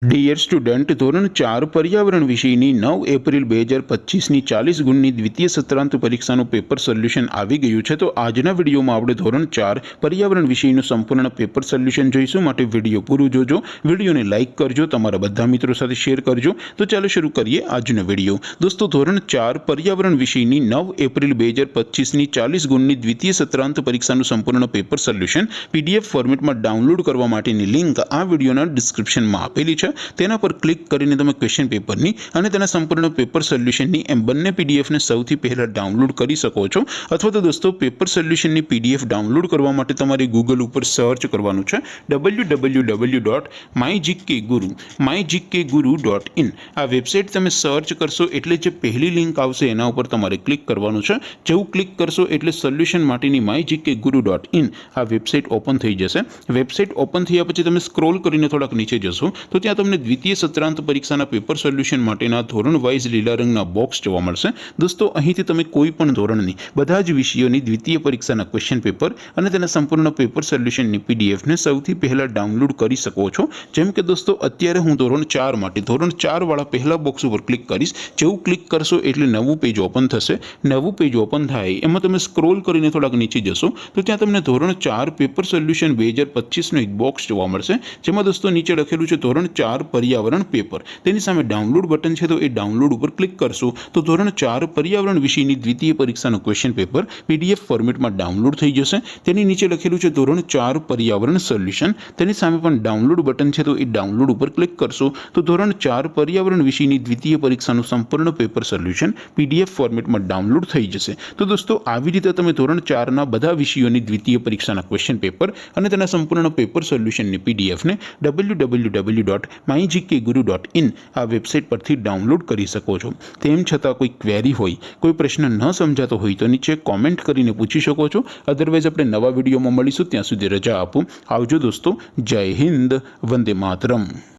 Dear student, ધોરણ 4 પર્યાવરણ વિષયની 9 એપ્રિલ 2025ની 40 ગુણની દ્વિતીય સત્રાંત પરીક્ષાનું પેપર સોલ્યુશન આવી ગયું છે। તો આજના વિડીયોમાં આપણે ધોરણ 4 પર્યાવરણ વિષયનું સંપૂર્ણ પેપર સોલ્યુશન જોઈશું, માટે વિડીયો પૂરું જોજો, વિડીયોને લાઇક કરજો, તમારા બધા મિત્રો સાથે શેર કરજો। તો ચાલો શરૂ કરીએ આજનો વિડીયો। દોસ્તો, ધોરણ 4 પર્યાવરણ વિષયની 9 એપ્રિલ 2025ની 40 ગુણની દ્વિતીય સત્રાંત પરીક્ષાનું સંપૂર્ણ પેપર સોલ્યુશન પીડીએફ ફોર્મેટમાં ડાઉનલોડ કરવા માટેની લિંક આ વિડીયોના ડિસ્ક્રિપ્શનમાં આપેલી છે। તેના પર ક્લિક કરીને તમે ક્વેશ્ચન પેપરની અને તેના સંપૂર્ણ પેપર સોલ્યુશનની એમ બંને પીડીએફને સૌથી પહેલાં ડાઉનલોડ કરી શકો છો। અથવા તો દોસ્તો, પેપર સોલ્યુશનની પીડીએફ ડાઉનલોડ કરવા માટે તમારે ગૂગલ ઉપર સર્ચ કરવાનું છે www.mygkguru.in। આ વેબસાઇટ તમે સર્ચ કરશો એટલે જે પહેલી લિંક આવશે એના ઉપર તમારે ક્લિક કરવાનું છે। જેવું ક્લિક કરશો એટલે સોલ્યુશન માટેની mygkguru.in આ વેબસાઇટ ઓપન થઈ જશે। વેબસાઇટ ઓપન થયા પછી તમે સ્ક્રોલ કરીને થોડાક નીચે જશો તો ત્યાં તમને દ્વિતીય સત્રાંત પરીક્ષાના પેપર સોલ્યુશન માટેના ધોરણ વાઇઝ લીલા રંગના બોક્સ જોવા મળશે। દોસ્તો, અહીંથી તમે કોઈ પણ ધોરણની બધા જ વિષયોની દ્વિતીય પરીક્ષાના ક્વેશ્ચન પેપર અને તેના સંપૂર્ણ પેપર સોલ્યુશનની પીડીએફને સૌથી પહેલાં ડાઉનલોડ કરી શકો છો। જેમ કે દોસ્તો, અત્યારે હું ધોરણ 4 માટે ધોરણ 4 વાળા પહેલા બોક્સ ઉપર ક્લિક કરીશ। જેવું ક્લિક કરશો એટલે નવું પેજ ઓપન થશે। નવું પેજ ઓપન થાય એમાં તમે સ્ક્રોલ કરીને થોડાક નીચે જશો તો ત્યાં તમને ધોરણ 4 પેપર સોલ્યુશન 2025નું એક બોક્સ જોવા મળશે, જેમાં દોસ્તો નીચે લખેલું છે ધોરણ 4 પર્યાવરણ પેપર। તેની સામે ડાઉનલોડ બટન છે, તો એ ડાઉનલોડ ઉપર ક્લિક કરશો તો ધોરણ 4 પર્યાવરણ વિષયની દ્વિતીય પરીક્ષાનું ક્વેશ્ચન પેપર પીડીએફ ફોર્મેટમાં ડાઉનલોડ થઈ જશે। તેની નીચે લખેલું છે ધોરણ 4 પર્યાવરણ સોલ્યુશન, તેની સામે પણ ડાઉનલોડ બટન છે, તો એ ડાઉનલોડ ઉપર ક્લિક કરશો તો ધોરણ 4 પર્યાવરણ વિષયની દ્વિતીય પરીક્ષાનું સંપૂર્ણ પેપર સોલ્યુશન પીડીએફ ફોર્મેટમાં ડાઉનલોડ થઈ જશે। તો દોસ્તો, આવી રીતે તમે ધોરણ 4ના બધા વિષયોની દ્વિતીય પરીક્ષાના ક્વેશ્ચન પેપર અને તેના સંપૂર્ણ પેપર સોલ્યુશનની પીડીએફને www.mygkguru.in આ વેબસાઇટ પરથી ડાઉનલોડ કરી શકો છો। તેમ છતાં કોઈ ક્વેરી હોય, કોઈ પ્રશ્ન ન સમજાતો હોય તો નીચે કોમેન્ટ કરીને પૂછી શકો છો। અધરવાઇઝ આપણે નવા વિડીયોમાં મળીશું, ત્યાં સુધી રજા આપો। આવજો દોસ્તો, જય હિન્દ, વંદે માતરમ।